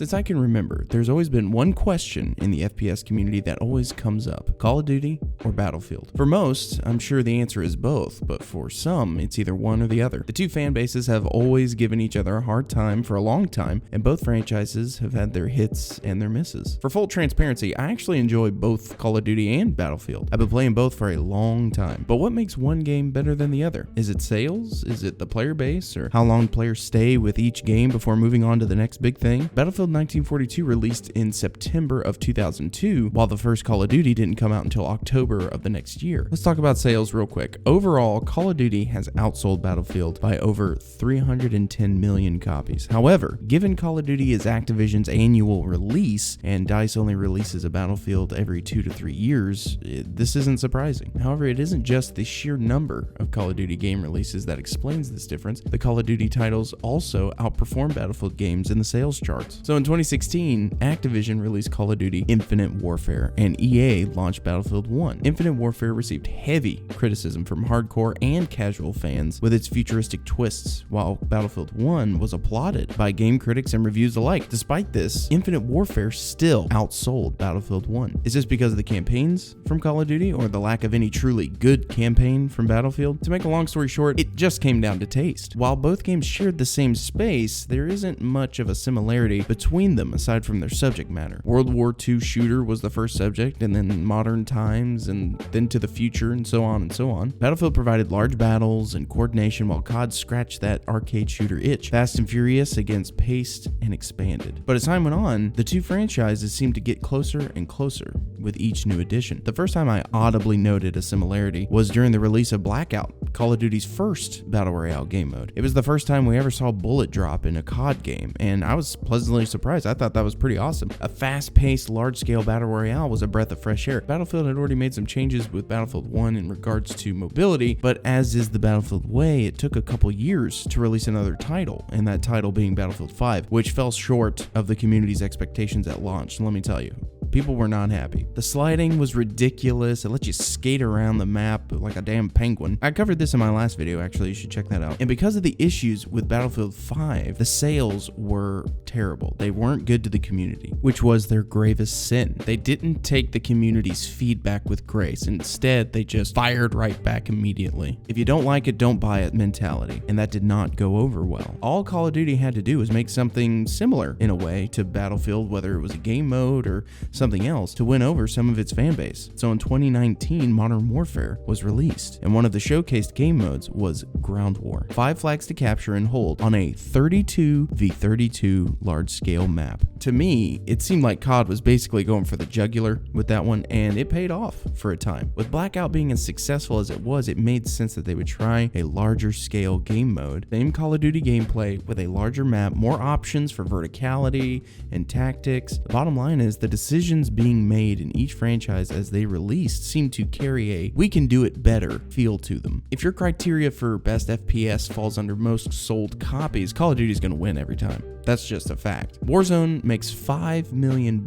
Since I can remember, there's always been one question in the FPS community that always comes up: Call of Duty or Battlefield? For most, I'm sure the answer is both, but for some, it's either one or the other. The two fan bases have always given each other a hard time for a long time, and both franchises have had their hits and their misses. For full transparency, I actually enjoy both Call of Duty and Battlefield. I've been playing both for a long time, but what makes one game better than the other? Is it sales? Is it the player base? Or how long players stay with each game before moving on to the next big thing? Battlefield 1942 released in September of 2002, while the first Call of Duty didn't come out until October of the next year. Let's talk about sales real quick. Overall, Call of Duty has outsold Battlefield by over 310 million copies. However, given Call of Duty is Activision's annual release, and DICE only releases a Battlefield every 2 to 3 years, this isn't surprising. However, it isn't just the sheer number of Call of Duty game releases that explains this difference. The Call of Duty titles also outperform Battlefield games in the sales charts. So in 2016, Activision released Call of Duty Infinite Warfare, and EA launched Battlefield 1. Infinite Warfare received heavy criticism from hardcore and casual fans with its futuristic twists, while Battlefield 1 was applauded by game critics and reviews alike. Despite this, Infinite Warfare still outsold Battlefield 1. Is this because of the campaigns from Call of Duty, or the lack of any truly good campaign from Battlefield? To make a long story short, it just came down to taste. While both games shared the same space, there isn't much of a similarity between them aside from their subject matter. World War II shooter was the first subject, and then modern times, and then to the future, and so on and so on. Battlefield provided large battles and coordination, while COD scratched that arcade shooter itch. Fast and Furious against paced and expanded. But as time went on, the two franchises seemed to get closer and closer with each new edition. The first time I audibly noted a similarity was during the release of Blackout, Call of Duty's first Battle Royale game mode. It was the first time we ever saw bullet drop in a COD game, and I was pleasantly surprised. I thought that was pretty awesome. A fast-paced, large-scale Battle Royale was a breath of fresh air. Battlefield had already made some changes with Battlefield 1 in regards to mobility, but as is the Battlefield way, it took a couple years to release another title, and that title being Battlefield 5, which fell short of the community's expectations at launch. And let me tell you, people were not happy. The sliding was ridiculous. It let you skate around the map like a damn penguin. I covered this in my last video, actually. You should check that out. And because of the issues with Battlefield 5, the sales were terrible. They weren't good to the community, which was their gravest sin. They didn't take the community's feedback with grace. Instead, they just fired right back immediately. If you don't like it, don't buy it mentality. And that did not go over well. All Call of Duty had to do was make something similar in a way to Battlefield, whether it was a game mode or something else, to win over some of its fan base. So in 2019, Modern Warfare was released, and one of the showcased game modes was Ground War. 5 flags to capture and hold on a 32v32 large-scale map. To me, it seemed like COD was basically going for the jugular with that one, and it paid off for a time. With Blackout being as successful as it was, it made sense that they would try a larger scale game mode. Same Call of Duty gameplay with a larger map, more options for verticality and tactics. The bottom line is the decisions being made in each franchise as they released seemed to carry a "we can do it better" feel to them. If your criteria for best FPS falls under most sold copies, Call of Duty is going to win every time. That's just a fact. Warzone makes $5 million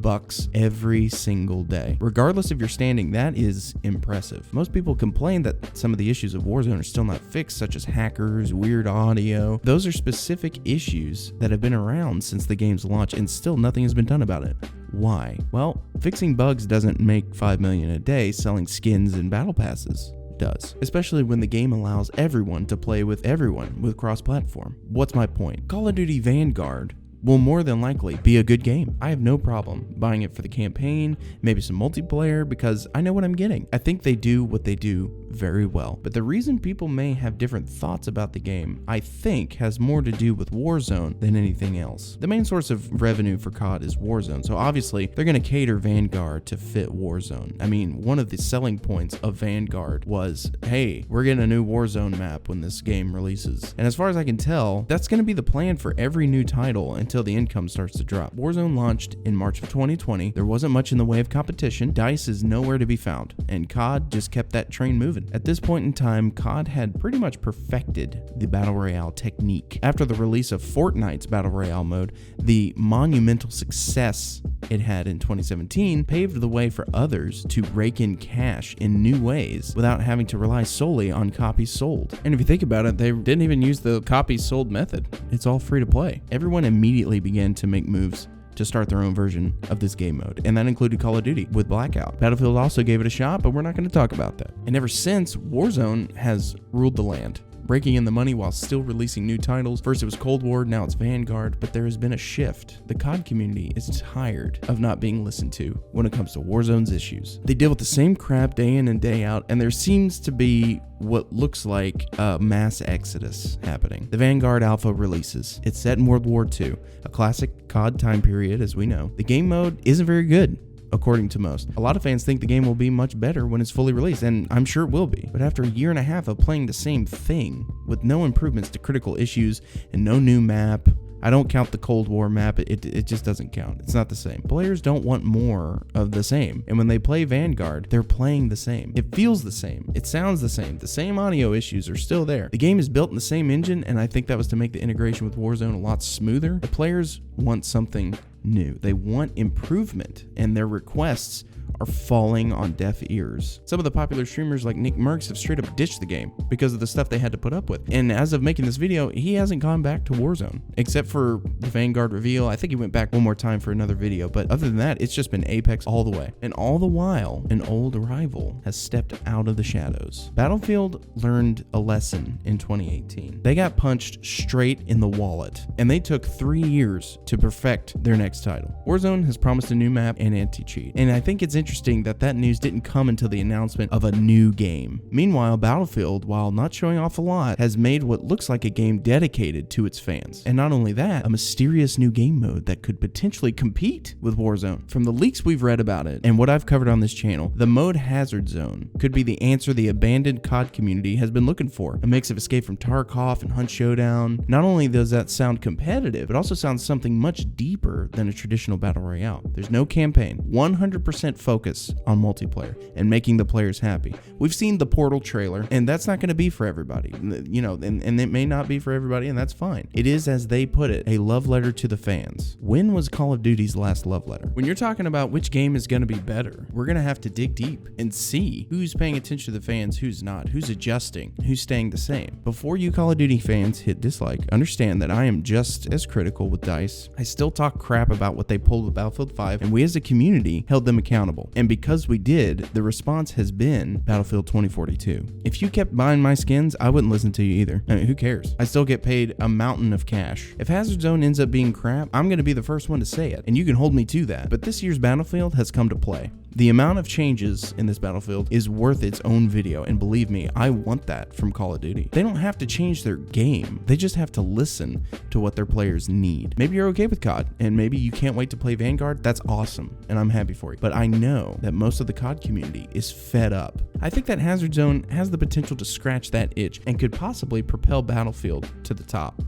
every single day. Regardless of your standing, that is impressive. Most people complain that some of the issues of Warzone are still not fixed, such as hackers, weird audio. Those are specific issues that have been around since the game's launch, and still nothing has been done about it. Why? Well, fixing bugs doesn't make $5 million a day. Selling skins and battle passes does, especially when the game allows everyone to play with everyone with cross-platform. What's my point? Call of Duty Vanguard will more than likely be a good game. I have no problem buying it for the campaign, maybe some multiplayer, because I know what I'm getting. I think they do what they do very well. But the reason people may have different thoughts about the game, I think, has more to do with Warzone than anything else. The main source of revenue for COD is Warzone, so obviously they're going to cater Vanguard to fit Warzone. I mean, one of the selling points of Vanguard was, hey, we're getting a new Warzone map when this game releases. And as far as I can tell, that's going to be the plan for every new title until the income starts to drop. Warzone launched in March of 2020. There wasn't much in the way of competition. DICE is nowhere to be found, and COD just kept that train moving. At this point in time, COD had pretty much perfected the Battle Royale technique. After the release of Fortnite's Battle Royale mode, the monumental success it had in 2017 paved the way for others to rake in cash in new ways without having to rely solely on copies sold. And if you think about it, they didn't even use the copies sold method. It's all free to play. Everyone immediately began to make moves to start their own version of this game mode, and that included Call of Duty with Blackout. Battlefield also gave it a shot, but we're not going to talk about that. And ever since, Warzone has ruled the land, raking in the money while still releasing new titles. First it was Cold War, now it's Vanguard, but there has been a shift. The COD community is tired of not being listened to when it comes to Warzone's issues. They deal with the same crap day in and day out, and there seems to be what looks like a mass exodus happening. The Vanguard Alpha releases. It's set in World War II, a classic COD time period as we know. The game mode isn't very good, according to most. A lot of fans think the game will be much better when it's fully released, and I'm sure it will be. But after a year and a half of playing the same thing, with no improvements to critical issues and no new map, I don't count the Cold War map, it just doesn't count. It's not the same. Players don't want more of the same, and when they play Vanguard, they're playing the same. It feels the same. It sounds the same audio issues are still there. The game is built in the same engine, and I think that was to make the integration with Warzone a lot smoother. The players want something new. They want improvement, and their requests are falling on deaf ears. Some of the popular streamers like Nick Merckx have straight up ditched the game because of the stuff they had to put up with. And as of making this video, he hasn't gone back to Warzone, except for the Vanguard reveal. I think he went back one more time for another video, but other than that, it's just been Apex all the way. And all the while, an old rival has stepped out of the shadows. Battlefield learned a lesson in 2018. They got punched straight in the wallet, and they took 3 years to perfect their next title. Warzone has promised a new map and anti-cheat, and I think it's interesting that news didn't come until the announcement of a new game. Meanwhile, Battlefield, while not showing off a lot, has made what looks like a game dedicated to its fans. And not only that, a mysterious new game mode that could potentially compete with Warzone. From the leaks we've read about it and what I've covered on this channel, the mode Hazard Zone could be the answer the abandoned COD community has been looking for. A mix of Escape from Tarkov and Hunt Showdown. Not only does that sound competitive, it also sounds something much deeper than a traditional battle royale. There's no campaign, 100% focus on multiplayer and making the players happy. We've seen the Portal trailer, and that's not going to be for everybody, you know, and it may not be for everybody, and that's fine. It is, as they put it, a love letter to the fans. When was Call of Duty's last love letter? When you're talking about which game is going to be better, we're going to have to dig deep and see who's paying attention to the fans, who's not, who's adjusting, who's staying the same. Before you Call of Duty fans hit dislike, understand that I am just as critical with DICE. I still talk crap about what they pulled with Battlefield 5, and we as a community held them accountable. And because we did, the response has been Battlefield 2042. If you kept buying my skins, I wouldn't listen to you either. I mean, who cares? I still get paid a mountain of cash. If Hazard Zone ends up being crap, I'm going to be the first one to say it, and you can hold me to that. But this year's Battlefield has come to play. The amount of changes in this Battlefield is worth its own video, and believe me, I want that from Call of Duty. They don't have to change their game, they just have to listen to what their players need. Maybe you're okay with COD, and maybe you can't wait to play Vanguard. That's awesome, and I'm happy for you. But I know that most of the COD community is fed up. I think that Hazard Zone has the potential to scratch that itch and could possibly propel Battlefield to the top.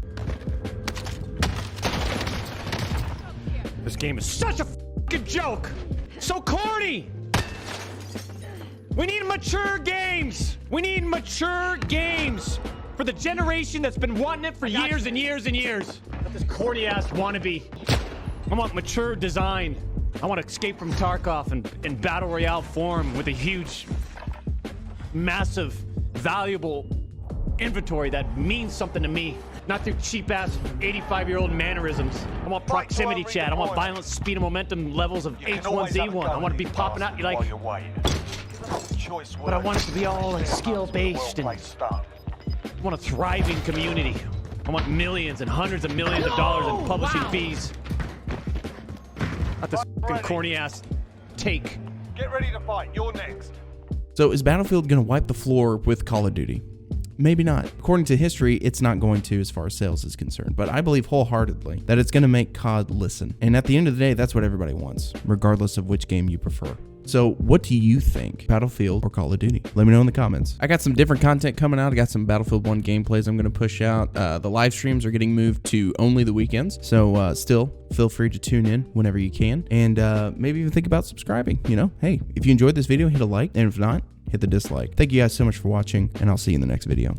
This game is such a fucking joke! So corny! We need mature games! We need mature games! For the generation that's been wanting it for years and years and years. Not this corny ass wannabe. I want mature design. I want to escape from Tarkov in battle royale form with a huge, massive, valuable inventory that means something to me. Not through cheap-ass 85-year-old mannerisms. I want proximity chat. I want violence, speed, and momentum levels of H1Z1. I want to be popping out like... But I want it to be all like skill-based and... I want a thriving community. I want millions and hundreds of millions of dollars in publishing fees. Not this fucking corny-ass take. Get ready to fight. You're next. So is Battlefield going to wipe the floor with Call of Duty? Maybe not. According to history, it's not going to as far as sales is concerned, but I believe wholeheartedly that it's going to make COD listen. And at the end of the day, that's what everybody wants, regardless of which game you prefer. So what do you think, Battlefield or Call of Duty? Let me know in the comments. I got some different content coming out. I got some Battlefield 1 gameplays I'm going to push out. The live streams are getting moved to only the weekends, so still feel free to tune in whenever you can, and maybe even think about subscribing. You know, hey, if you enjoyed this video, hit a like, and if not, hit the dislike. Thank you guys so much for watching, and I'll see you in the next video.